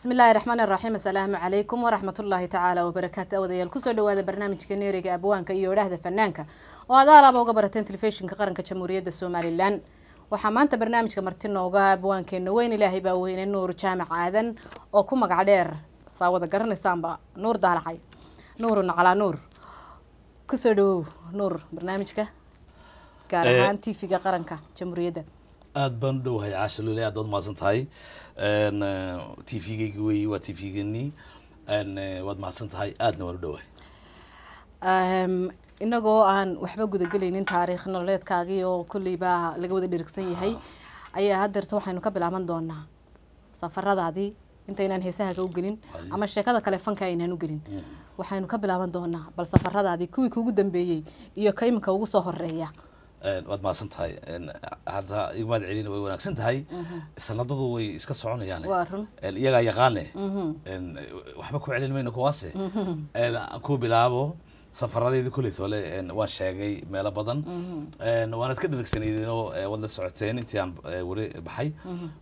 بسم الله الرحمن الرحيم. السلام عليكم ورحمة الله تعالى وبركاته. وديال كسر هذا برنامج كنيري أبوان كيو هذا فنانك وهذا رابع وقبرتين تلفزيون كقرن كجمهورية الصومال لان وحمانت برنامج كمرتين وقا أبوان كنو وين إلهي باوين النور جامع عادن وكم قعدير صاوذ قرن سامبا نور دار حي نور على نور كسر نور برنامجك كارهان تي في قرن كجمهورية aad baan u dhawahay caashilo aad baad mahadsan tahay TV-gayga weeye waa TV-geenii waad mahadsan tahay aadna waan u dhawahay inagoo aan waxba guda gelaynin taariikh nololeedkaagii oo kulliba laga wada dhirigsan yahay ayaa haddeerta waxaynu ka bilaaban doonaa safaradaadii intaynaan heesaha u gelin ama sheekada kale fanka aynaan u gelin waxaynu ka bilaaban doonaa bal safaradaadii kuwii kuugu dambeeyay iyo kaymanka ugu soo horeeya waad mahadsan tahay hadda igmaad celin way wanaagsan tahay sanadadu way iska soconayaan iyaga yaqaane waxba ku celin mayno kuwaase ku bilaabo safaradeedii kulay tole waan sheegay meelo badan waanad ka dhirigsanayeenoo wad la socoteen intii aan wari baxay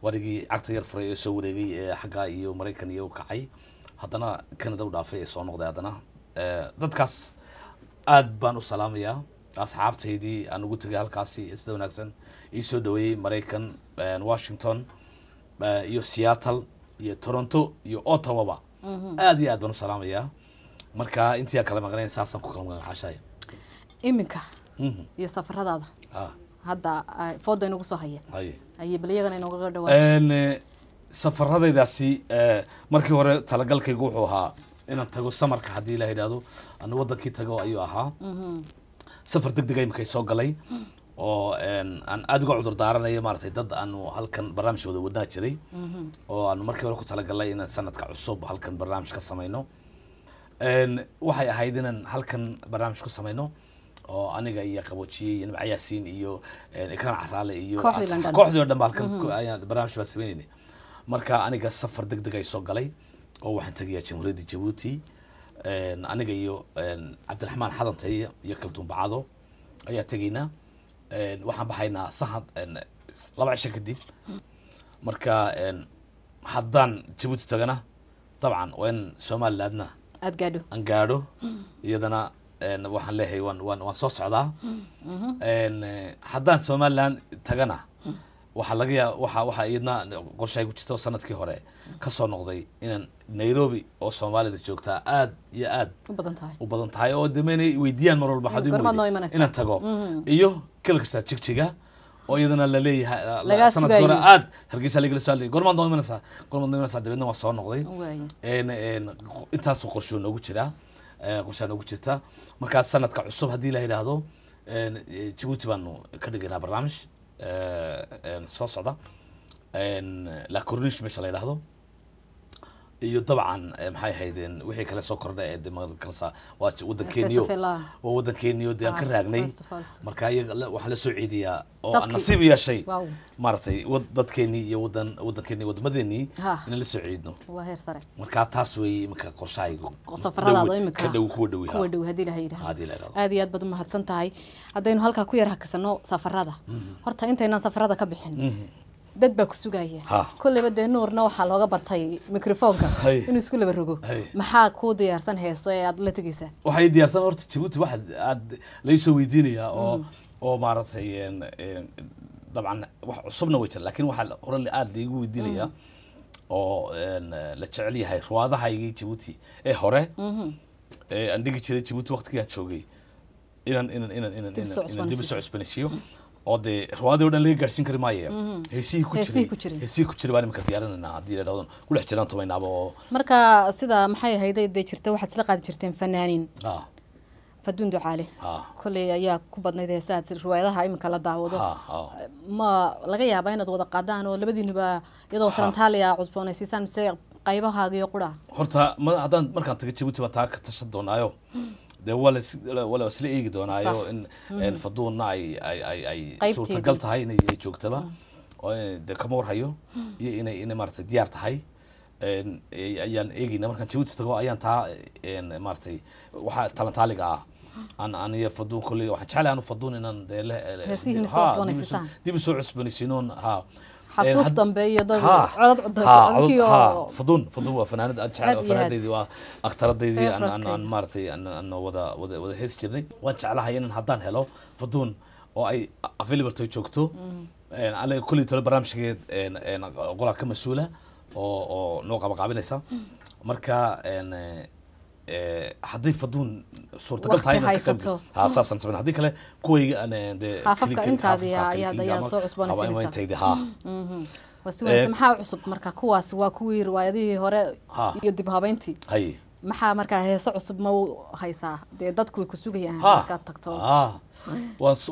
warigii cagta yar furay ee soo wareegay xagga iyo Mareykan iyo kacay haddana Canada u dhaafay ee soo noqday haddana dadkaas aad baan u salaamayaa asxaabtaydii aan ugu tagay halkaasi sida wanaagsan ii soo dhaweeyay Mareykan Washington iyo Seattle iyo Toronto iyo Ottawa aad iyo aad baan u salaamayaa marka intii kala maqneen saasan ku kala maqneen cashay iminka iyo safaradaada hadda foodo inagu soo haya ay baliyagana inagu dhawaashay safaradaydaasi markii hore talagalkaygu wuxuu ahaa inaan tago samarka hadii la yiraahdo aan wadankii tago ayuu ahaa safar degdeg ah markay soo galay oo aan aad uga cudur daaranayo maartay dad aan halkan barnaamijkooda wadnaa jiray oo aan markii hore ku talagalay in sanadka cusub halkan barnaamij ka sameeyno waxay ahayd inaan halkan barnaamij ku sameeyno oo aniga iyo qaboojiyay iyo Nabcayaasiin iyo Ikran Caraale iyo kooxdii dhan halkan ayaan barnaamij ba sameeynay marka aniga safar degdeg ay soo galay oo waxaan tagay Jamhuuriyadda Djibouti aniga iyo Cabdiraxmaan Xadantay iyo Kaltuun Bacado ayaa tagayna waxaan baxaynaa saxad laba cisho kadib marka haddaan Djibouti tagana طبعا وين Somalilandna aan gaadho iyadana waxaan leeyahay waan soo socdaa haddaan Somaliland tagana waxa laga yaabaa waxa iyadna qorshay ku jirto sanadkii hore ka soo noqday inaan Nairobi oo Soomaalida joogta aad iyo aad u badan tahay oo dameynay weydiiyaan mar walba hadii inaan tago iyo kalkasta jigjiga oo iyadana la leeyahay sanadkii hore aad Hargeysa laga soo leeyahay gormaan doominaysa dabeedna waa soo noqday intaas qorsho noogu jira qorsho noogu jirta marka sanadka cusub hadii la yiraahdo Djibouti baan ka dhigaynaa barnaamij soo socda la Corniche meesha la yiraahdo iyo dabcan maxay haydeen wixii kala soo kordhay ee deegaanka waa wadankeeniyo daan ka raagnay marka waxa la soo ciidiyaa oo nasiib yeeshay martay dadkeeni iyo wadankeeni wadamadeeni in la soo ciidno waa heer sare marka taas way imka qorshaygu safaradaada imka ku dhow hadii la yiraahdo aad iyo aad baad mahadsan tahay hadaynu halka ku yar hakasano safarada horta intayna safarada ka bixin dad baa ku sugaya kulliba nuurna waxa looga bartay mikrofoonka inuu isku laba rogo maxaa ku diyaarsan heeso ee aad la tagaysaa waxay diyaarsan horta Djibouti waxa aad la soo weydiinaya oo maartay dabcan wax cusubna way jiraan laakiin waxa hore aad igu weydiinaya oo la jecel yahay ruwaadahaygii Djibouti ee hore aan dhigi jiray Djibouti waqtigii aan joogay inaan dib soo cusboonaysiyo oo de ruwaado dhan laga gaarsiin kari maayo heesii ku jiray baan imka diyaarinayna hadii la dhaado ku dhex jiraan tobaynaaba marka sida maxay ahayd ay jirtay waxaad isla qaadi jirteen fanaaniin Faduun Ducaale kulay ayaa ku badnayd heesaad ruwaadaha imka la daawado ma laga yaabaa inaad wada qaadaan oo labadiinuba iyadoo Tarantaaliya cusboonaysiisan si qaybahaaga iyo qura horta haddaan markaan tago Djibouti baan taa ka tashan doonaayo de wala isla eegi doonaayo in Faduunna ay suurtagal tahay inay joogtaba oo de kama warhayo iyo inay maartay diyaar tahay ayaan eegina markaan Djibouti tago ayaan taa maartay waxa Tarantaaliga aan iyo Faduun kulli waxa jecel aan Faduun inaan dib soo cusboonaysiinoon حسوس دنبي يضل عرض فضون وفنانة أنشعل فنانة وأكتر دي أن مارتي أن وذا هيس جرني وأنشعلها ين هدان هلو فضون أو أي available تيجوكتو على كل تول برامج كده قولها كمسؤولة أو نوع مقابلة مركا حدي فضون صورة قلت هاي أساسا سبنا حدي كله كوي أنا ده فك أنت هذه يا صور أسبوعين سنة وسوى سمحة عصب مركا كواس وكوي رواية هراء يدي بها بنتي هاي maxaa markaa heeso cusub ma haysaa dee dadku way ku sugayaan markaad tagto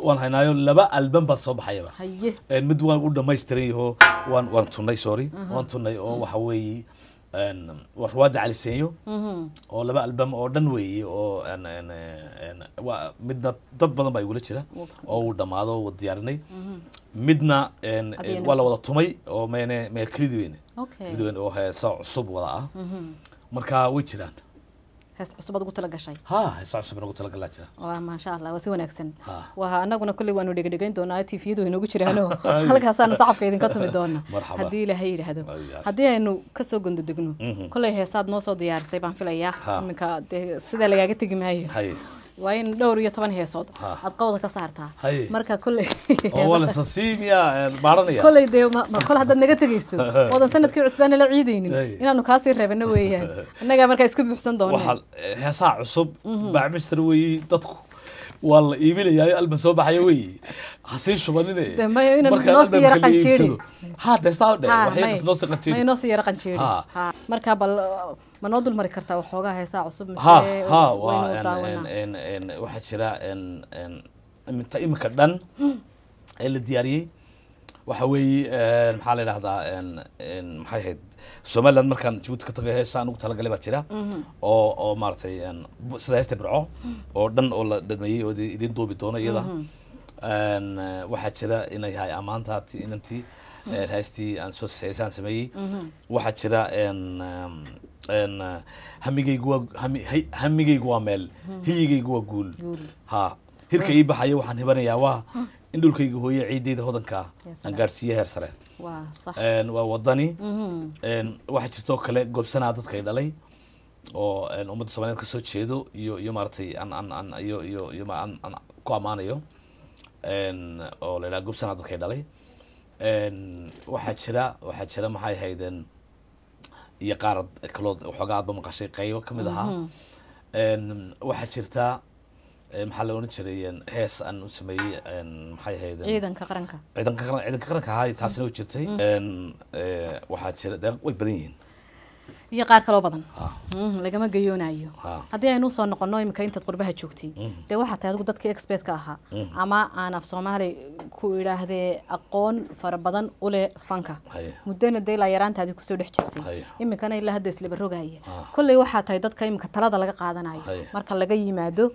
waan haynaayo laba album baa soo baxayaba haye mid waan u dhamaystiran yaho waan tunay waan tunay oo waxa weeye warwaada cali seenyo oo laba album oo dhan weeye oo waa midna dad badan baa igula jira oo uu dhamaado oo diyaarinay midna waa la wada tumay oo meel klidweyne oo heeso cusub wada ah marka way jiraan hees cusub ugu tala gashay hees cusub ugu tala galaa waa ma sha Allah waa si wanaagsan waa anaguna kulli waanu dhigdhigayn doonaa TV-du inoogu jiraano halkaas aan saxabka idin ka tumi doona hadii ilaahay yiraahdo hadii aynu ka soo gondodegno kulli heesaad noo soo diyaarsay baan filayaa iminka sida lagaaga tagi maayo وين دور يتبان هيصود أتقوض كسرتها مركا كل ولا سسيميا بارنيا كل يدي ما كل هذا نجت جيسو وهذا سنة كير عسبان العيدين إن أنا كاسر ربنا وياه إنك مركا يسكب بحسن دون وحل هي ساعة عصب بعمل سروي تدخل والله يبي لي المسوبة حيوي حسيش شو بني ده ما ينا نص يرقن شيري هذا استعود وحيد نص يرقن شيري ما نص يرقن شيري مركا بال مناضل مركرتا وحوجها هي ساعة عصب مسي وين واحد شراء من تأيم كردن اللي دياري وحوي محل هذا محيد سومالان مركان جود كتغي هيسان ugu tala galay ba jira oo maartay sidaas tabrico oo dhan oo la dhameeyay oo idin doobi doono iyada waxa jira inay hay amaantaati inantii haystii aan soo heesaan sameeyay waxa jira hamigaygu waa meel hiyigaygu waa guul hirka ii baxaya waxaan hibanayaa waa in dhulkayga hooyo ciideeda hodanka aan gaarsiiyo heer sare waa wadani waxa jirtoo kale gobsanaa dadka ay dhalay oo ummadda Soomaaliyeed ka soo jeedo iyo maartay aan ku amaanayo oo la yiraahdo gobsanaa dadka ay dhalay waxa jira maxay haydeen iyo qaarad kalood waxoogaa aad ba maqashay qaybo kamid ahaa waxa jirta maxaa la oran jiray hees aan u sameeyay maxay ahayd ciidanka qaranka hay taasina u jirtay waxa jira way badan yihiin iyo qaar kale oo badan lagama gayoonayo hadii aynu soo noqono imika inta qurbaha joogtay de waxa tahay adigu dadka expert ka ahaa ama aan af Soomaali ku ilaahdee aqoon fara badan u leh fanka mudana de la yaraantaadi ku soo dhex jirtay imikana ilaa hadda isla barogaya kulli waxa tahay dadka imika talada laga qaadanayo marka laga yimaado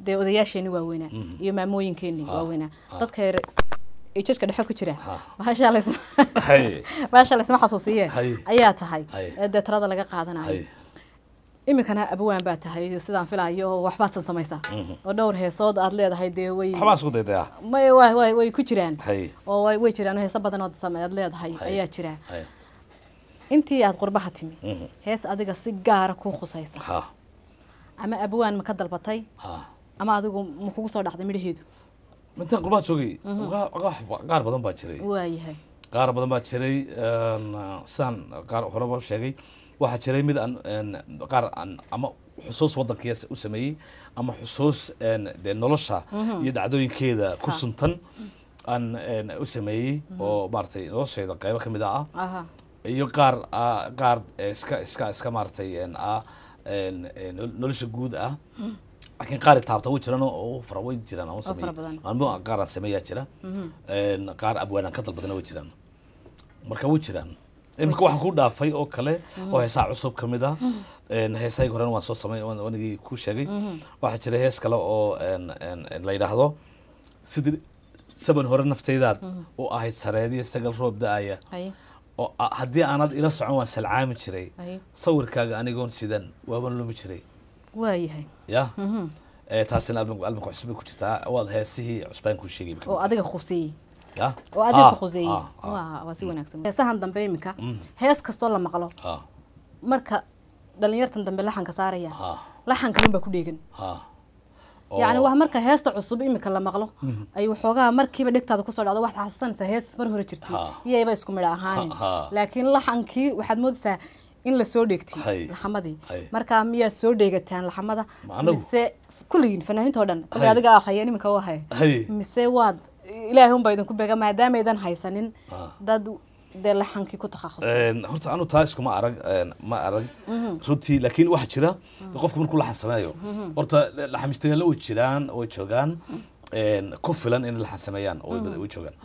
de odayaasheeni waaweynaa iyo maamooyinkeeni waaweynaa dadka ichka dhaxo ku jira maasha Allah isma xasuusiye ayaa tahay de talada laga qaadanayo imikana abawaan baa tahay sidaan filayo waxbaad samaysaa oo dhowr heesood aad leedahay de waxba isku daydaa way ku jiraan oo way jiraan heeso badan oo sameeyad leedahay ayaa jira intii aad qurbaha timi hees adiga si gaar ah ku khusaysa ama abawaan ma ka dalbatay ama adigu ma kugu soo dhacday midheedu inta qurbaha joogay qaar badan baa jiray waayahay qaar badan baa jiray san qaar hore baa sheegay waxa jiray mid aan qaar ama xusuus wadankiisa u sameeyay ama xusuus de nolosha iyo dhacdooyinkeeda ku suntan aan u sameeyay oo maartay nolosheeda qayb kamid ah iyo qaar iska maartay nolosha guud ah لكن قارئ تابته وجرنا أو فروي جرنا أو سمي أنا قارئ سمية جرا قارئ أبوانا كتل بدنا وجرنا مركب وجرنا إنك واحد كود دافعي أو كله أو هسا عصب كمدا إن هسا يقولون واسو سمي ونجي كوشجي واحد جرا هس كلا أو إن لا يرهضه سيد سبن هورن نفتيدات أو أهيد سرادي استقل روب داية أو هدي أنا إلى صعوبة سلعام جري صور كاج أنا يقول سيدن وابن لهم جري waayahay ya taasina albumku cusub ku jirtaa waad heesihii cusbaan ku sheegay oo adiga khusii oo adiga ku quseeyay waa si wanaagsan heesahan dambe imika hees kasto la maqlo marka dhalinyartan dambe laxanka saaraya laxanka ba ku dheegan يعني waa marka heesta cusub imika la maqlo ay waxoogaa markiiba dhigtaada ku soo dhacdo wax xasuusanaysa hees mar hore jirtay iyayba isku mid ahaan laakiin laxankii waxaad moodaysaa in la soo dheegtay laxamadii marka miyaa soo dheegataan laxamada mise kulligiin fanaaniinta oo dhan kulli adiga afhayeen imika waa hay mise waad ilaahay un baa idinku beega maadaama aydan haysanin dad de laxankii ku takhasusay horta anu taa iskuma arag ma arag runtii laakiin waxa jira qofku markuu laxan sameeyo horta laxamistayaal way jiraan way joogaan ku filan in laxan sameeyaan way joogaan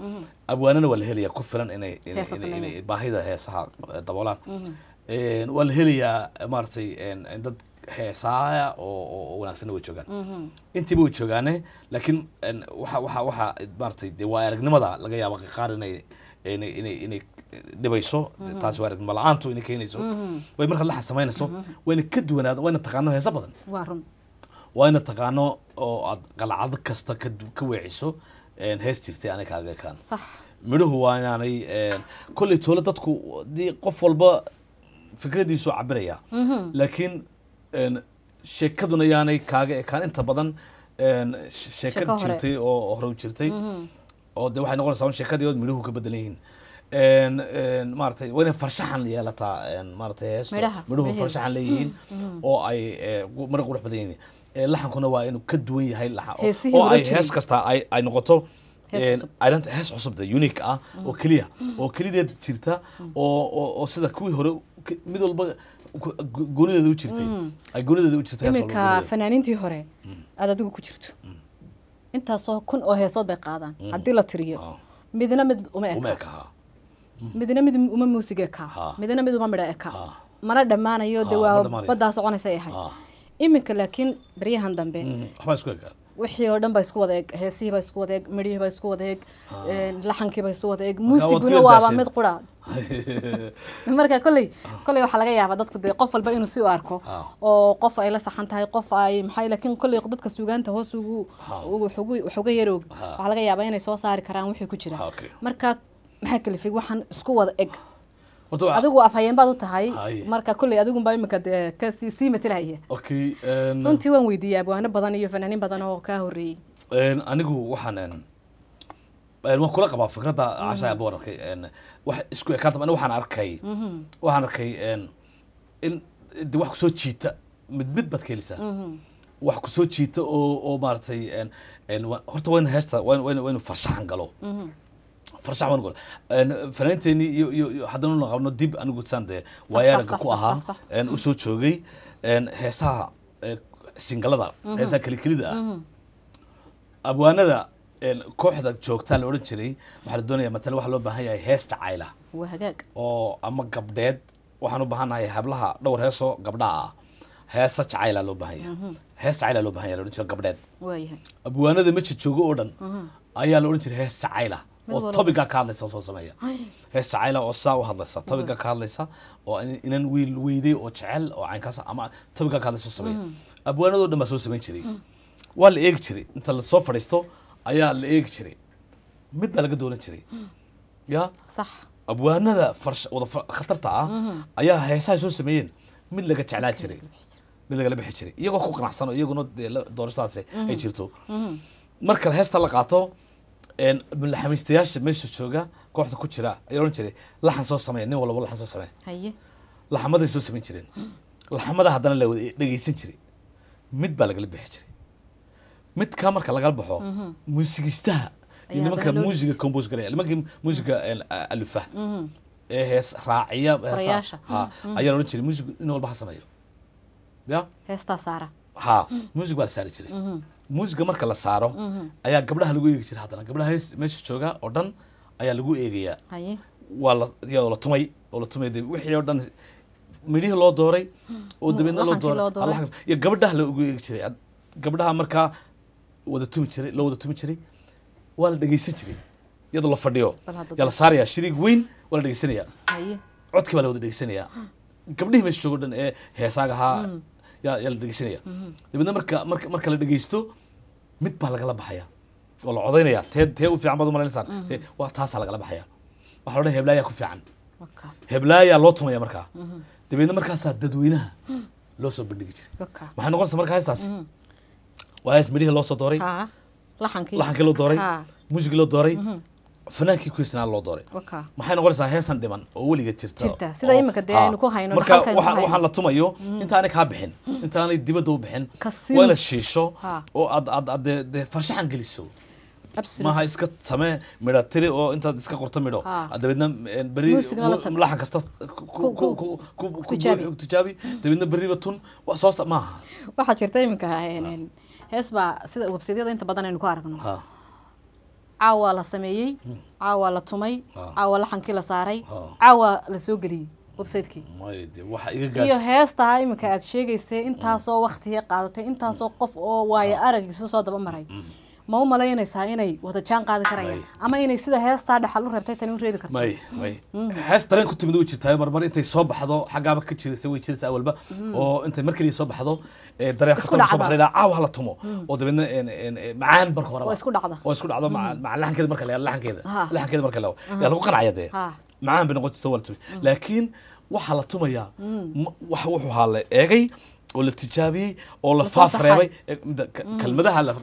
abwaanana waa la helayaa ku filan inay baahida heesaha daboolaan waa la helayaa maartay dad heesaaya oo wanaagsan way joogaan intiiba way joogaane laakiin waxa maartay de waa aragnimada laga yaabo qaar inay dhibayso taas waa aragnimo la'aantu inay keenayso way marka laxan samaynayso wayna ka duwanaado wayna taqaano heesa badan wayna taqaano oo aad qalcad kasta ka weeciso hees jirtay anay kaaga kaan sax midhuhu waa inaanay kulli toole dadku qof walba fikradiisu cabiraya laakiin sheekaduna yaanay kaaga ekaan inta badan sheekad jirtay oo hore u jirtay oo de waxay noqonaysaa sheekadii midhuhu ka bedelan yihiin maartay wayna farshaxan yeelataa maartay hees midhuhu farshaxan leeyihiin oo ay mar qurux badan yihiin laxankuna waa inuu ka duwan yahay oo ay hees kasta ay noqoto hees cusub de unique ah oo kelideed jirta oo sida kuwii hore mid walba goonideeda u jirtay ay goonideeda u jirtay imika fanaaniintii hore aad adigu ku jirto intaasoo kun oo heesood bay qaadaan haddii la tiriyo midna mid uma eka midna mid uma muusiga ka midna mid uma midha eka mana dhammaanayo de waa baddaa soconaysa ahay iminka laakiin baryahan dambe waxba isku eka wixii oo dhan ba isku wada eg heesihii ba isku wada eg midhihii ba isku wada eg laxankii ba isku wada eg muusiguna waaba mid qura marka kolley waxaa laga yaabaa dadku dee qof walba inuu si u arko oo qof ay la saxan tahay qof ay maxay laakiin kolley dadka suugaanta hoos uga yaroog waxaa laga yaabaa inay soo saari karaan wixii ku jira marka maxaa kalifay waxaan isku wada eg adigu afhayeen baad u tahay marka kolley adigu baa imika ka sii matalaya runtii waan weydiiyay abwaano badan iyo fanaaniin badan oo kaa horreeyey anigu waxaan kula qabaa fikradda cashaa baan arkay wax isku ekaanta waxaan arkay in wax kusoo jiita mid baad ka helisaa wax kusoo jiita oo maaragtay horta wayna heesta waynu farshaxan galo farshax waan gol fanaanteeni iyo haddana la qabno dib anigu sande waayaga ku ahaa u soo joogay heesaha singalada heesaha kelida abwaanada kooxda joogta la oran jiray waxa la doonayaa matal waxa loo baahan yahay hees jacayla waa hagaag oo ama gabdheed waxaan u baahanahay hablaha dhowr heeso gabdhaha heesa jacayla loo baahan yahay hees jacayla loo baahan yahay la oran jiray gabdheed waayahay abwaanada ma joogo oo dhan ayaa la oran jiray hees jacayla oo topiga ka hadlaysa soo sameeya hees jacayla oo saa u hadlaysa topiga ka hadlaysa oo inan wiil weyday oo jecel oo caynkaas ama topiga ka hadlaysa soo sameeya abwaanadu dhan soo sameyn jiray waa la eegi jiray inta la soo fadhiisto ayaa la eegi jiray mid baa laga doonan jiray ya sax abwaanada wada khatarta ah ayaa heesaha soo sameeyeen mid laga jeclaan jiray mid laga bixi jiray iyagoo ku qanacsan oo iyaguna dooristaas ay jirto marka heesta la qaato laxamiistayaasha meesha jooga kooxda ku jira ayaa oran jiray laxan soo sameeya nin walba laxan soo sameeya haye laxamada soo sameyn jireen laxamada haddana la wada dhageysan jiray mid baa laga bixi jiray mid ka marka laga baxo muusigistaha nimanka muusiga compose gareeya nimanka muusiga alufa hees raaciya ayaa oran jiray muusiga in walba ha sameeyo ya heesta saara muusiga baa la saari jiray muusiga marka la saaro ayaa gabdhaha lagu eegi jiray haddana gabdhaha meesha jooga oo dhan ayaa lagu eegayaa waa iyadoo la tumay wixii oo dhan midhihii loo dooray oo dabeedna loo dooray iyo gabdhaha lagu eegi jiray gabdhaha markaa wada tumi jiray waa la dhageysan jiray iyadoo la fadhiyo yaa la saarayaa shiriig weyn waa la dhegeysanayaa codkii baa la wada dhegeysanayaa gabdhihii meesha jooga o dhan ee heesaaga ahaa yaa la dhegeysanaya dabeedna marka la dhegeysto mid baa lagala baxaya ولا عضينا تي وفي عم بدو مالين وتاس على قلب حياة وحنا هبلايا كوفي عن هبلايا لوتهم يا مركا تبين مركا سددوينها لو سو بندقي جري waxaan noqon markaa haystaas waa is midhihi loo soo dooray laxankii loo dooray muusigii loo dooray fanaankii ku isnaa loo dooray maxay noqonaysaa heesan dhiman oo weliga jirta sida imika de aynu ku hayno waxaan la tumayo intaanay ka bixin intaanay dibadda u bixin waa la shiisho oo aad farshaxan geliso ما هاي اسكت سماه مراتري أو أنت اسكت قرطة مرو أدبنا بري ملاحق كستاس تجابي تبينا بري بتون وأساس ما واحد شرطي منك يعني هسبا سيد وبسيدة أنت بدنا نكواركنا عوا لسميي عوا لتومي عوا لحنكي لساري عوا لسوقلي وبسيدكي ما يدي واحد iyo heesta ay imika aad sheegaysay intaasoo waqtiga qaadatay intaasoo qof oo waaya aragiisa soo daba maray ما هو ملايين سايني وتجان قاعد كرايا أما إني سيدا هاست هذا حلو ربطي تاني وريبي كرتو ماي هاست ترين كنت مدوي تشتاي بربر أنت يصاب حضو حاجة بك تشيل سوي تشيل أول بقى أو أنت مركلي يصاب حضو دري خطر صباح ليلة عاو هلا تومو ودبنا إن معان بركورة واسكود عضو مع اللحن كده مركلي اللحن كده مركلي يلا بقى عيادة معان بنقول تسوي لكن وحلا تومو يا وحوح حلا إيجي ولا تجابي ولا فاف ريبي كلمة ده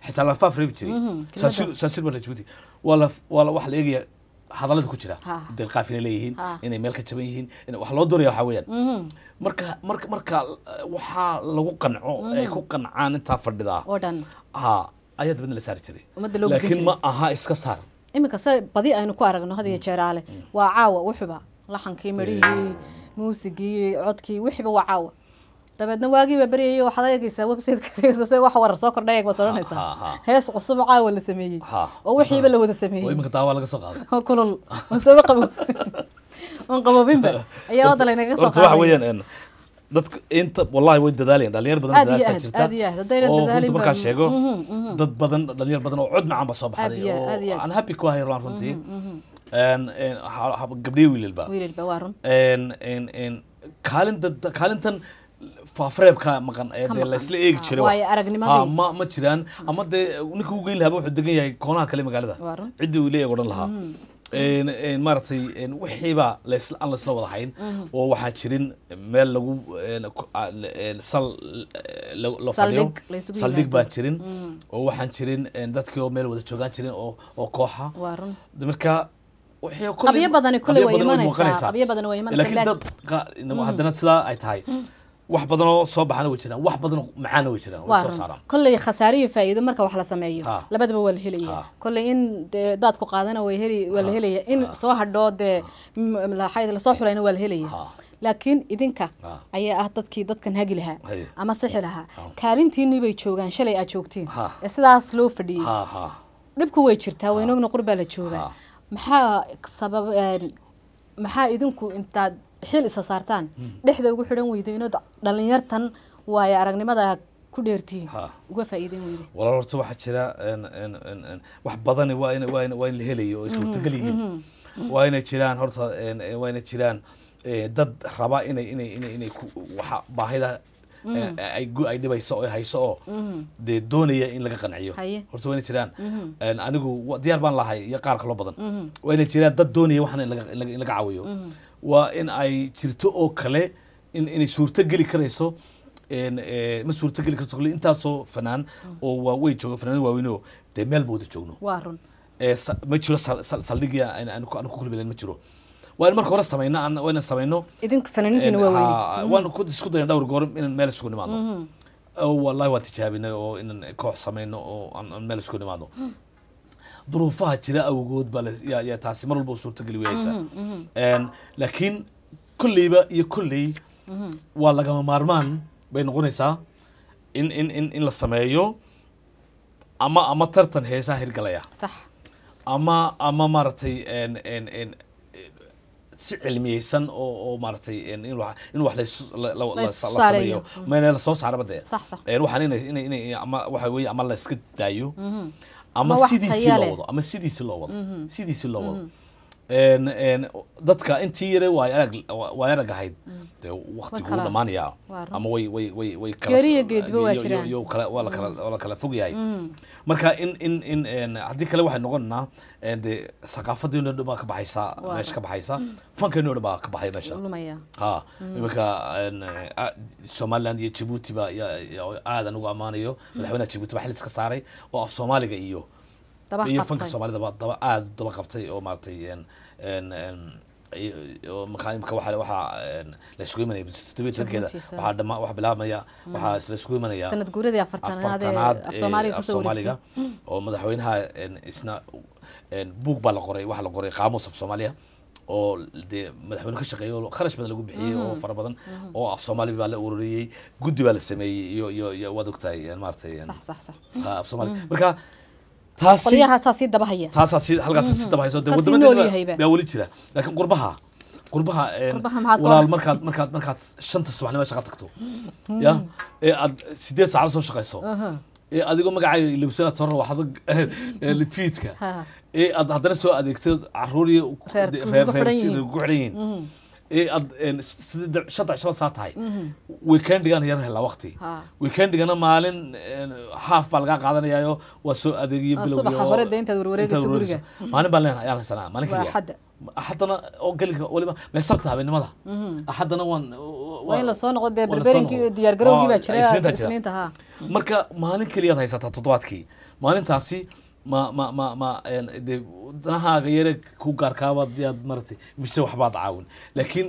حتى لا فاف ريبي تري سانسير ولا جودي ولا واحد يجي حضلات كتيرة ده القافين ليهين إن ملك تبيهين إن وحلا دوري حويان مركا وح لو قنعوا يكون قنعان أنت فرد ذا أياد بدنا لسار تري لكن ما إسكسر إما كسر بدي أنا كوارق إنه هذا يجرى وعاوة وحبة لحن كيمري موسيقى عدكي وحبة وعاوة طبعاً واجي ببري وحلاقي يسوي بسيط كذا يسوي وحور سكر دايق وصلنا يسا هيس قصب عاول سميه ووحي بله هو سميه ويمكن تاول لك سقط هو كل ونسوي قبو ونقبو بيمبا يا وضل إنك سقط صح وين إن ضد أنت والله وين دالين دالين بدن دالين سجلت دالين كنت مركز شيء ضد بدن دالين بدن وعدنا عم بصوب هذه أنا هابي كواهي ران فهمتي إن قبلي ويل البا وارن إن كالن تن فافريبكا مقن la isla eegi jiray way aragnimada ma jiraan ama de ninka ugu leeyahay wuxuu degan yahay koonaha kale magaalada cid uu leeyahay oran lahaa maartay wixii ba la isla wada hayn oo waxa jirin meel lagu saldhig baan jirin oo waxaan jirin dadkii oo meel wada joogan jirin oo kooxa marka wixii qabiyo badan kulay way imanaysaa qabiyo badan way imanaysaa laakiin dad haddana sidaa ay tahay wax badan oo soo baxana way jiraan wax badan oo macaan way jiraan way soo saaraan kulay khasaariyo faa'iido marka wax la sameeyo labadaba waa la helaya kulay in dadku qaadana way la helaya in soo hadho la xayd la soo xulayna waa la helaya laakiin idinka ayaa ah dadkan hagi lahaa ama saxi lahaa kaalintiinii bay joogaan shalay aad joogtiin sidaas loo fadhiyay dhibku way jirtaa weynogna qurbaa la joogaa maxaa idinku intaad xil isa saartaan dhexda ugu xidhan weydiino dhalinyartan waaya aragnimada ku dheertiin uga faa'iideen weydi walaal horta waxa jira wax badan waa in la helayo oo suurtagal yihiin waa inay jiraan horta waa inay jiraan dad raba inay waxa baahida ay dhibayso oo hayso oo de doonaya in laga qanciyo horta waa inay jiraan anigu diyaar baan lahay iyo qaar kale badan waa inay jiraan dad doonaya waxna in laga caawiyo waa in ay jirto oo kale inay suurto geli karayso ma suurto geli karto kale intaasoo fanaan oo waa way jooga fanaan waaweynoo dee meel booda joogno waa run ma jiro saldhigya aan ku kulmileen ma jiro waa in marka hore samayno waa inaan samayno idinku fanaaniintiina waa weyni waan isku dayan dhowr goor inaan meel isugu nimaadno wallahi waan tijaabinay oo inaan koox samayno oo aan meel isugu nimaadno duruufaha jira awgood baa yaa taasi mar walba suurtageli wayaysaa laakiin kolleyba iyo kolley waa lagama maarmaan bay noqonaysaa in la sameeyo ama tartan heesaa hirgalaya sax ama maaragtay si cilmiyeysan oo maaragtay in wax la sameeyo ma la soo saaraba dee waxaan inay ama waxa weeye ama la iska daayo ama sidiisi loo wado dadka intii yare waa arag ahayd وقت كله مانيا أما وي كارية جد بواجران يو كلا ولا كلا فوق جاي مركا إن هذيك كلا واحد نقولنا إن ثقافة دينا دبا كبحيسا مش كبحيسا فانك دبا كبحي ماشا ها مركا إن سوماليلاند يجيبوتي با يا هذا نوع أمانيو الحين يجيبوتي بحلس كساري أو في سومالي جيو iyo fanka Soomaalida daba aad daba qabtay oo maartay makaanimka waxa la isku imanay dibeedkeeda waxa dhama wax bilaabmaya waxa la isku imanaya sanad guuradii afartanaad ee Soomaaliga ku soo wareegtay oo madaxweynaha isna buug baa la qoray waxa la qoray qaamuus af Soomaaliya oo madaxweynuhu ka shaqeeyo kharash badan lagu bixiyay oo fara badan oo af Soomaali baa la ururiyay guddi baa la sameeyay iyo wad ogtahay maartay صح af Soomaali marka qoliyaha saasi dabahaya taasi halkaas si dabahayso wadamada baa wali jira laakiin qurbaha walaal markaad shanta subaxnimo shaqo tagto ya ee aad 8 saac soo shaqeyso ee adigoo magacaaga ilibsanaad soo waxaad fiidka ee aad haddana soo adeegtay caruuri reer ku xidhayin ee aad shanta saac tahay weekendigan yar hela waqti weekendigana maalin half baa laga qaadanayaayo waa soo adeegiyo bilowgiyo subaxa hore deynta warwareegaysa guriga maalin baan leenahay ayaan haysanaa maalin kaliya haddana oo galka waliba ma sabta habeenimada haddana waan la soo noqday berberinkii diyaar garowgii baa jira isniinta ha marka maalin kaliya haysataa toddobaadkii maalintaasi ma danahaaga yare ku gaarkaaba diyaad martay mise waxbaad caawin laakiin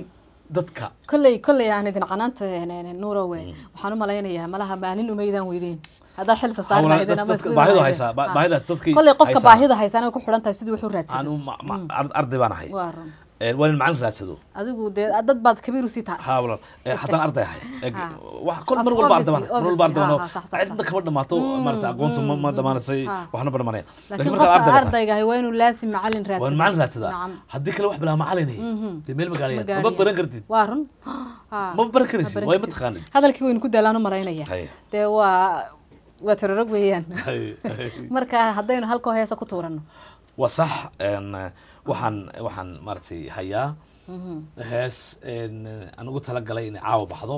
dadka kolley aan idin qanaanto nuurowe waxaan u malaynayaa malaha maalin umaydaan weydeen هذا حل سصار بعدين أما باهيدا هيسا باهيدا تدكي كل قفك باهيدا هيسا أنا كحولان تيسود وحورات أنا أرض بنا هاي وين المعنى راسدو أدوكو أدد بعد كبير وسيتها حاول حتى الأرض هاي كل مرة بعد ما عندنا كبرنا ما تو مرت أقونت ما دمان سي وإحنا بدنا مناه لكن الأرض هاي وين ولازم معلن راسد وين معلن راسد هديك الواحد بلا معلن هي تميل مقالية ما برنكرتي وارن ما برنكرتي وين متخانق هذا الكوين كده لانه مرينا إياه توا وتررق ويان مركا هدينا هالكو هيسا كتورنا وصح ان waxaan martay haya hees aan ugu tala galay in caaw baxdo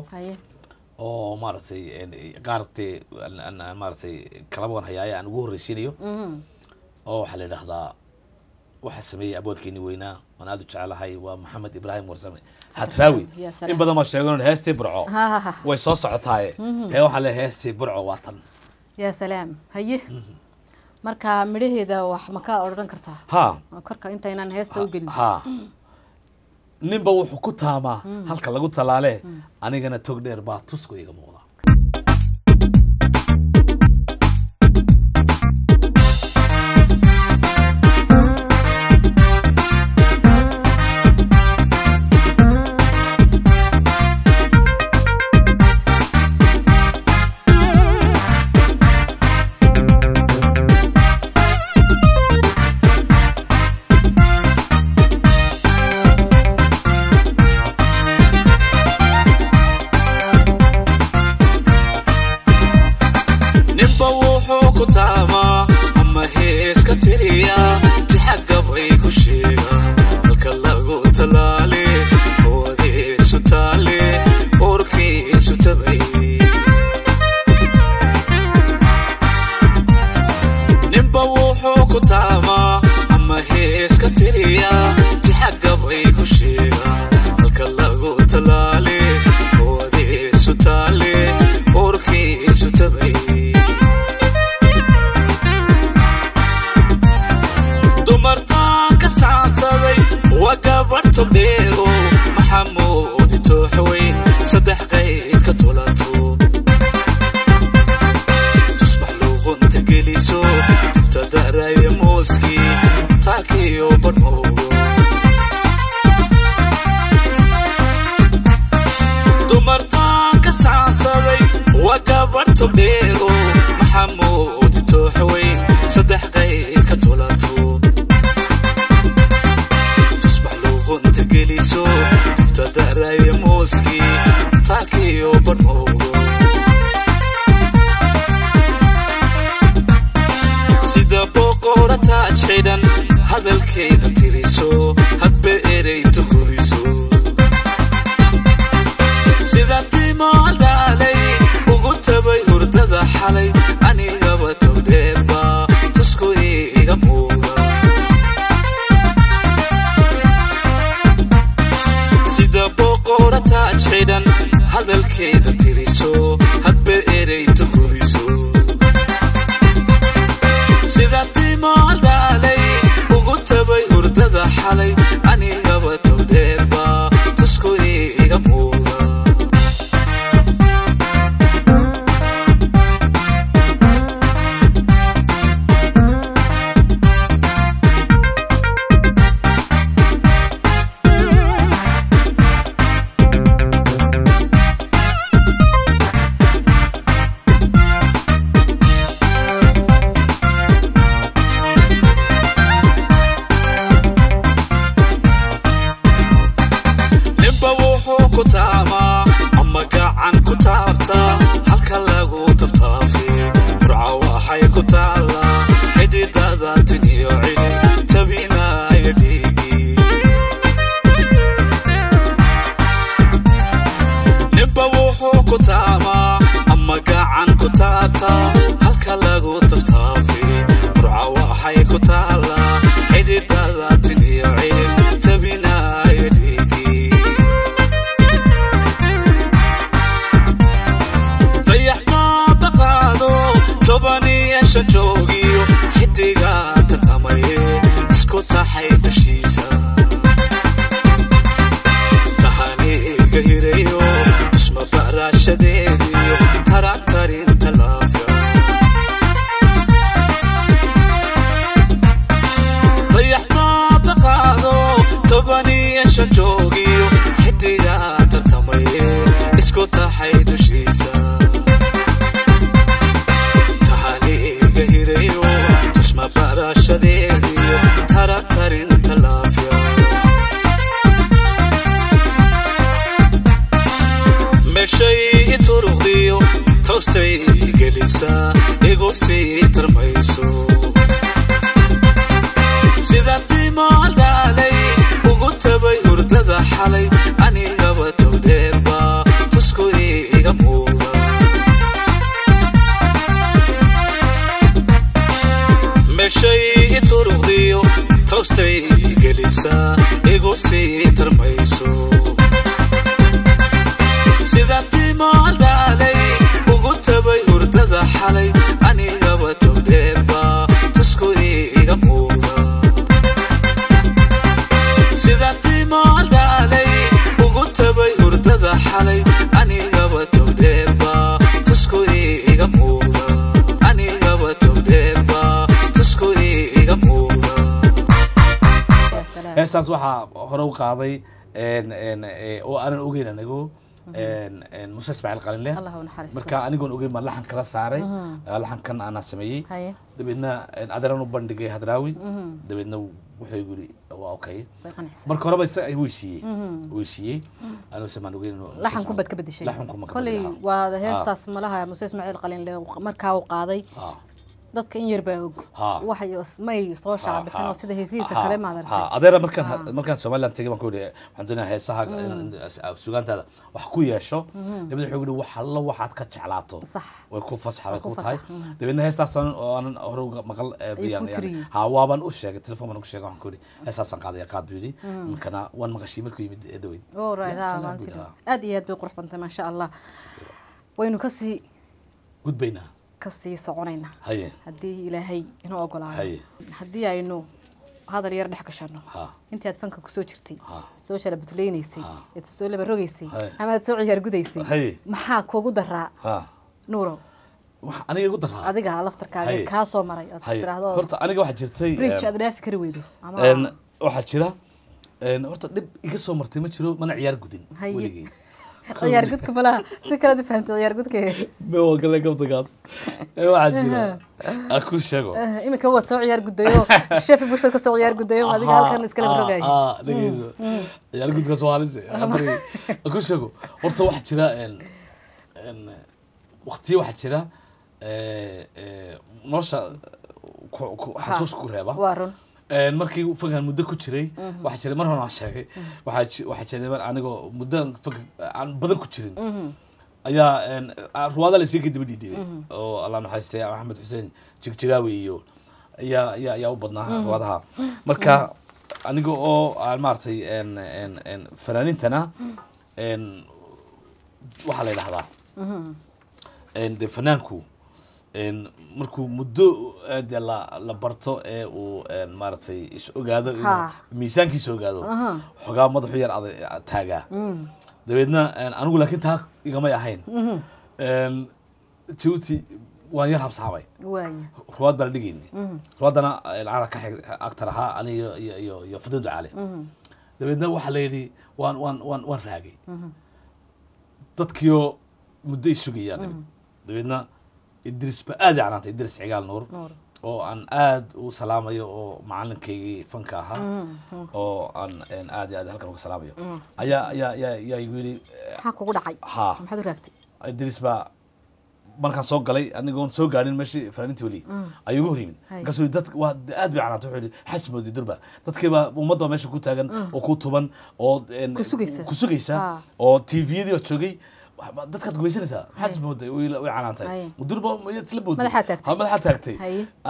oo martay qaartay aan martay kalaboon hayay aan ugu horeysiinayo oo waxa la yiraahdaa waxa sameeyay abookiini weynaa aan aad u jecelahay waa Maxamed Ibrahim Warsame Hadraawi in badan ma sheegan heestay burco way soo socotaay waxa la heestay burco waatan يا سلام هيه مركا مدهيدا wax ma ka oran kartaa ha korka inta inaan heesta u gelin ha nimba wuxuu ku taama halka lagu talaale anigana tog dheer baa tusku iga muuqda حالي أني قبتو ديبا تسكوي إيغموغا سيدا بوقورة تاجحيدا هذا الكيدا تيريسو هدب إيريتو كوريسو سيدا تيمال دالي وقلت بي هردد حالي أني قبتو ديبا تسكوي إيغموغا كتابة أما قاعن كتابتا هلك لاغو تفتافي برعا وحي كتالا حيدي داداتني يعيني تبينا يديقي نبا وحو كتابة أما قاعن كتابتا هلك لاغو تفتافي برعا وحي كتالا حيدي داداتني يعيني تبينا يديقي طباني شجوغيو حديقا تتامي اسكو تحي دشيسا تحاني غيريو تسمى بارا شديديو تران تارين تلافيا ضيحتا بقادو طباني شجوغيو حديقا تتامي اسكو تحي دشيسا تسمى بارا شديديو ترى تارين تلافيا مشي ترغيو توستي جلسا إيغو سي ترميسو سيداتي مال علي وقلت بي هردد حالي أني غبتو ديبا تسكو إيغموغا مشي ترغيو توستي جلسا إيغو سي ترميسو سيداتي مال علي وقلت بي هردد حالي أني غبتو ديبا تسكو إيغموغا سيداتي مال علي وقلت بي هردد حالي أني غبتو ديبا تسكو إيغموغا أني غبتو ديبا heestaas waxaa hore u qaaday oo aanan ogeyn anigu Muuse Ismaaciil Qalinle marka anigoon ogeyn ma laxan kala saaray laxankan aan sameeyay dabadna adeeran u bandhigay Hadraawi dabadna wuxuu yiri waa okay marka hore bay ay weysiiyay anoo samaan ogeyn laxanku bad ka bedeshay kulli waa heestaas malaha Muuse Ismaaciil Qalinle marka uu qaaday dadka in yar baa og waxay may soo shaabixin oo sida heesiisa kale ma aragtay adeera markaan Soomaaliland tagay baan ku yiri waxaan doonayaa heesaha suugaantada wax ku yeesho dabadna wuxuu yiri wax alla waxaad ka jeclaato way ku fasaxay ku tahay dabadna heestaasan oo aan hore maqal waaban u sheegay telefoon baan ku sheegay waxaan ku yiri heestaasan qaadaya qaad buu yiri markana waan maqashay markuu yimid dhaweyd oo raayada aad iyo aad bay qurux bantay ma sha Allah waynu ka sii gudbaynaa كسي صعونينا هدي إلهي إنه أقول عليه هدي إنه هذا اللي يردح كشرنا أنت هتفنك كسوتشرتي سوشيال بتليني سي تسولي بروجي سي أما تسوي يرجودي سي محاك وجود الرع نورو أنا يقول الرع أديك على فترة كاسو مري هرت أنا جوا حجرتي ريتش أدري أفكر ويدو إن واحد شرا إن هرت لب يقصو مرتين ما شرو من عيار جودين ولقي عيار جود كبلا سكرة فهمت عيار جود كه ما هو كله كم تقاس واحد شرا أكون شجو إما كوا تسوي عيار جود يو الشيف بوش فيك تسوي عيار جود يو هذيك هالك نسكله بروجي دقيقة عيار جود كسوي عليه أكون شجو هرت واحد شرا إن وقتي واحد شرا نوشة حسوس كورهبا وارون markii fagan muddo ku jiray waxa jiray mar hore aan sheegay waxa jiray mar aniga muddo aan badan ku jirin ayaa ruwaada la sii ka daba dhiibay oo Allah naxariistay Axmed Xuseen Jigjigaawi iyo ayaa u badnaa ruwaadaha marka aniga oo maartay fanaanintana waxa la yiraahdaa de fanaanku markuu muddo la barto ee uu maartay is ogaado miisaankiisa ogaado xogaa madaxu yar taaga dabeedna anigu laakiin taa igama ahayn Djibouti waan yar habsaamay ruwaad baan dhigaynay ruwaadana aan ka actor ahaa aniga iyo Fadil Ducaale dabeedna waxa la yiri waan raagay dadkiyo muddo isugayaan dabeedna Idris ba aad yaanantay Idris Cigaal Nuur oo aan aad u salaamayo oo macallinkaygi fanka ahaa oo aan aad halkan uga salaamayo ayaa igu yiri waxa kugu dhacay maxaad u raagtay Idris ba marka soo galay anigoon soo gaarin meeshii fanaaniintii wali ayuu horimin kasoo dad waa aad bay canaantay wuxuu xasmoodi durba dadkiiba ummadda meesha ku taagan oo ku tuban oo ku sugaysa oo TV-yada joogay dadkaad goysanaysaa maxaad mooday way canaantay durba ma isla boodday madaxa taagtay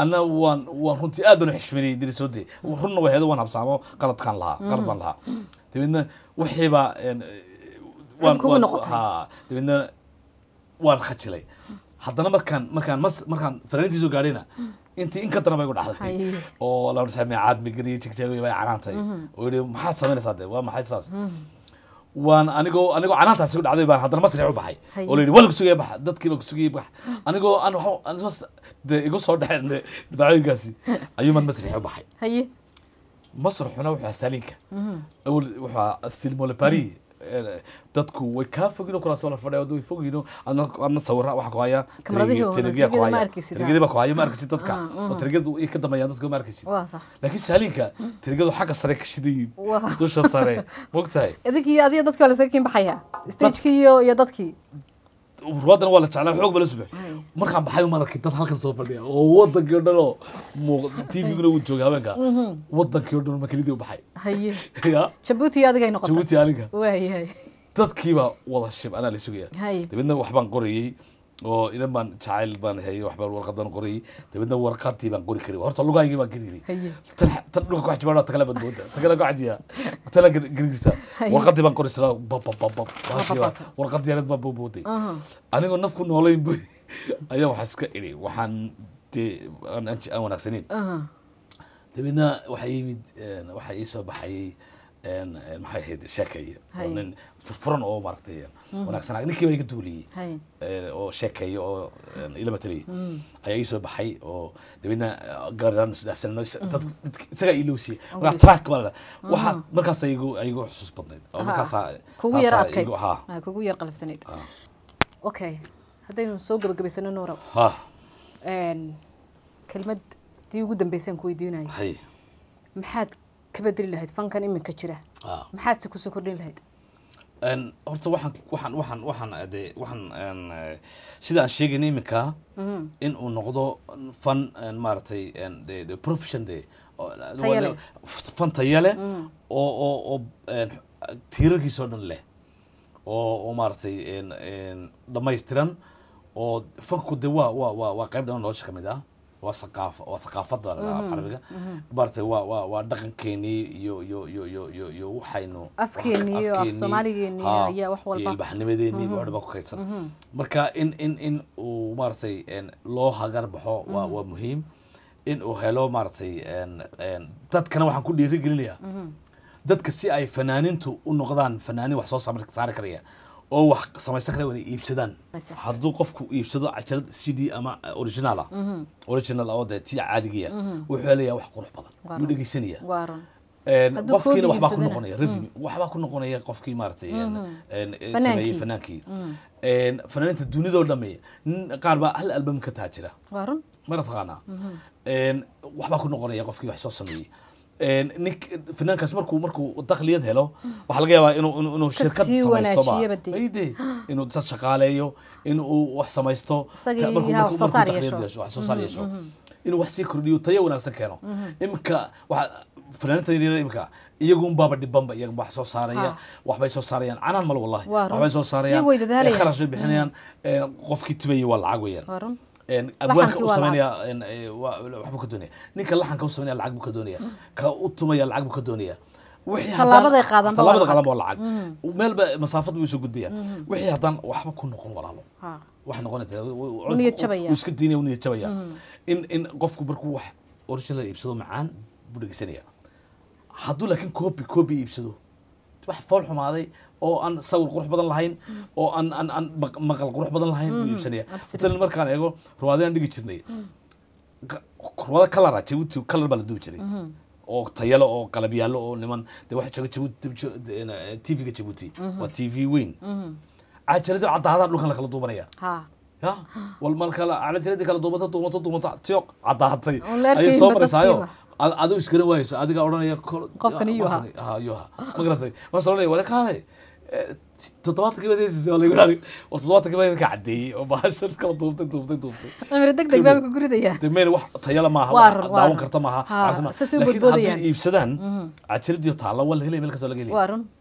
ana waan runtii aad baan u xishmeeyay Idrisoodi runna way heedo waan habsaamo qalad baan lahaa dabadna waxiiba waan kugu noqotay dabadna waan khajilay haddana markaan fanaaniintii soo gaadhayna intii in ka daran bay ku dhacday oo la sameeyay caad migri jigjaago bay canaantay oo yiri maxaad sameynaysaa waa maxay saas waan anigoo canaantaasi ku dhacday baan haddana masrax u baxay oo leeyahay wal ku sugay bax dadkiiba ku sugay bax anigoo aan soo igu soo dhaxay dhacaygaasi ayuu man masrax u baxay masraxuna waxa saalinka awal waxa silmo le Paris dadku way ka fogino kula soo fadhiyo way fogino ana sawira waxa ku haya telegiya ku haya telegiya ku haya markii dadka oo telegiyadu ay ka damayaan dadku markii laakiin saalinka telegiyadu xagga sare ka shiday dusha sare waqtay adiga dadka la sakin baxaya stage-kii iyo dadkii ruwaadana waa la jeclaa xoog bala subax markaan baxay markii dad halkan soo fadhiya oo wadankii dhalo TV-guna uu joogay habeenka wadankii dhalo markii uu baxay Djibouti adiga ay noqotay Djibouti aniga waayay dadkiiba wada shib ana la sugaya dabadna waxbaan qoriyay oo ina baan jacayl baan hayay waxbaan warqadan qoriyay dabadna warqadii baan qori karay horta lugaayga baan gariiray tan dhulka ku xajbaa ta kala badbooda ta kala ku xajiya ta la gariirta warqadii baan qorisay warqadii yarad baan boobooday anigoo nafku noolayn ayaa waxa iska iri waxaan aan wanaagsaneyn dabadna waxa yimid waxa ii soo baxay maxay ahayd sheekay oo furfuran oo maartay wanaagsan ninkii way ka duuliyay oo sheekay oo ila matali ayaa soo baxay oo dabina garan isdhaafsanay isaga iloosi waa track bala waxa markaas ayagu xusuus badnayd oo markaas kugu yar arkay kugu yar qalbsanayd okay hadaynu soo gabagabaysano Nuuro kelmad tii ugu dambeysay ku weydiinay maxaad kabadili lahayd fankan iminka jira maxaad ku soo kordhin lahayd horta waxaan sida aan sheegnay iminka in uu noqdo fan maartay the profession fan tayale oo tiirarkiisa oo dhan leh oo maartay dhamaystiran oo fanku de waa qayb dhan nolosha kamid ah وثقافة العربية بارتي ودقنكيني يو وحينو أفكيني والصوماليين يا وحول البحنمديني بعربك كيسن مركا إن ومارتي إن لو هجر بحو ومهم إن وهلو مارتي إن تذكرنا وحن كل رجليا تذكر سي أي فنانينتو ونقدان فناني وحصوص عمرك صار كريه oo wax samaysan kara inay iibsadaan hadduu qofku iibsado cajalad CD ama original oo tii caadiga wuxuu leeyahay wax qurux badan uu dhageysanaya qofkiina waxba ku noqonaya revenue waxba ku noqonaya qofkii maartay sameeyay fanaankii fanaaniinta dunida oo dhameeyay qaar baa hal album ka taajira ma taqaana waxba ku noqonaya qofkii wax soo sameeyay نك فنان كاس مركو دخليات هلو وحلقة يا إنه شركة سمايستو أيدي إنه تصل شغاليو إنه وحصة مايستو مركو دخليات شو إنه وحسي كرديو تيا وناس كانوا إمك fanaaniinta yaryar imika iyagu baaba dhibanba iyaga wax soo saaraya waxbay soo saarayaan canaan mal wallahi waxbay soo saarayaan kharash bay bixinayaan qofkii tumayay waa lacag weeyaan abwaanka u sameynaya waxbuu ka doonaya ninka laxanka u sameynaya lacag buu ka doonaya ka u tumaya lacag buu ka doonaya talaabada qaadan waa lacag meelba masaafad way soo gudbayaan wixii haddaan waxba ku noqon walaalo wax noqonaysa iska diinaya niyad jabaya in qofku markuu wax original iibsado macaan buu dhegeysanaya hadduu laakiin copy iibsado wax fool xumaaday oo aan sawir qurux badan lahayn oo aan maqal qurux badan lahayn buu iibsanaya midalan markaan eego ruwaadaan dhigi jirnay ruwaada kalara jabuuti kalar baa la duubi jiray oo tayalo oo qalab yaallo oo niman dee waxa jooga jabuuti tv-ga jabuuti waa tv weyn cajalado caddaada dhulkan la kala duubanaya ya wal marka cajaladii kala duubata tiyo caddaatay ayay soo maraysaayo adigu isgaran waayso adiga odhanaya qofkan iyuha ma garatay ma soonaya wala kaale toddobaadkii badeysay wala yiraahdo oo toddobaadkii badeysay ka cadeeyay oo baashar kala duubtay amir degdeg baa ku guridaya meel wax tayala maaha daawan karta maaha laakiin iibsadaan cajiradii taala wala helay meel kasta laga helay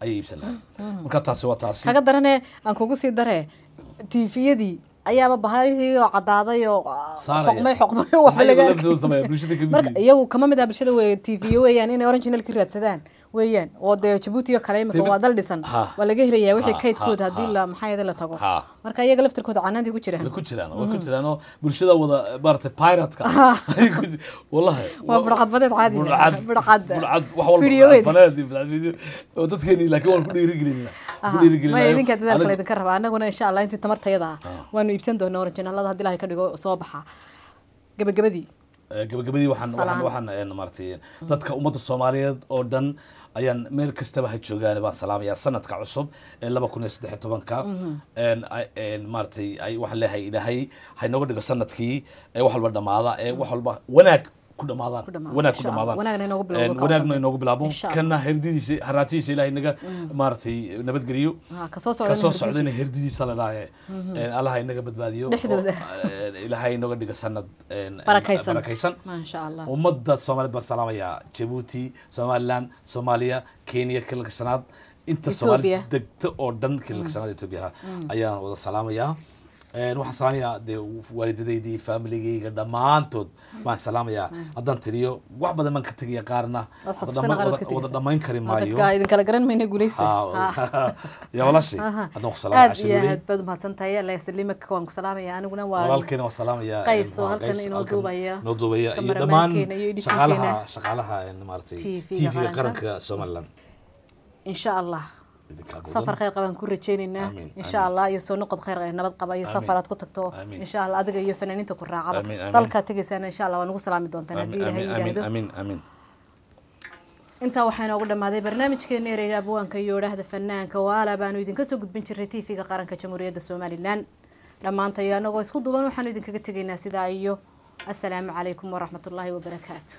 ay iibsadaan marka taasi waa taasi kaga darane aan kugu sii daree TV-yadii ayaaba bahayay oo cadaaday oo xoqmay wax laga marka iyagu kama mid ah bulshada way TV weeyaan inay originalki raadsadaan weeyaan oo de Djibouti iyo kale imika waa dal dhisan waa laga helayaa wixii kaydkooda hadii la maxay la tago marka iyaga laftirkooda canaantii ku jiraan oo bulshada wada baartay pirate-ka wallahi waa burqad badeed caadi burqad video oo dadkeeni laakiin waan ku dhiirigelinaa ma idinka dadaalka idinka rabaa anaguna insha Allah intii tamartayada waanu iibsan doonaa originalada hadii Ilaahay ka dhigo soo baxa gabagabadii waxaan maartay dadka ummadda Soomaaliyeed oo dhan ayaan meel kastaba ha joogaan baan salaamayaa sanadka cusub ee 2013 maartay ay wax leeyahay Ilaahay hay nooga dhigo sanadkii ee wax walba dhamaada ee wax walba wanaag ku dhamaadaan wanaagna inoogu bilaabo kana herdidiisa haraatiisa Ilaahay naga maartay nabadgeliyo ka soo socdayna herdidiisa la dhaahay Allah inaga badbaadiyo Ilaahay inooga dhigo sanad barakaysan ma sha Allah ummadda Soomaaliyeed baan salaamayaa Djibouti Somaliland Soomaaliya Kenya kilka sanad inta Soomaaliya degto oo dhan kilka sanad Itoobiya ayaan wada salaamayaa waxaan salaamayaa dee waalidadeydii familigayga dhammaantood waan salaamayaa haddaan tiriyo wax badan baan ka tegaya qaarna wada dhammayn kari maayo idin kala garan mayna guulaysta yaa walaashay haddaan ku salaamayaa aad baad mahadsantahay Allah yaslimaka waan ku salaamayaa aniguna waa walaalkeena waan salaamayaa qayso halkan inoo duubaya iyo dhammaan shaqaalaha maartay TV-ga qaranka Somaliland insha Allah سفر خير قبل كل رجالنا إن شاء الله يسون قد خير نبض قبل سفرات كتكتو إن شاء الله أدقى يفنانين تكون راعبة طلقة تجي سنة إن شاء الله ونقول سلام دون تنادي آمين أنت وحنا قلنا ما ذي برنامج كنا رجابوان كيوره هذا فنان كوالا بانو يدين كسوق بنشرتي في قارن كجمهورية الصومالي لان لما أنت يا نقول سخدوا وحنا يدين كتجي ناس ذا السلام عليكم ورحمة الله وبركاته.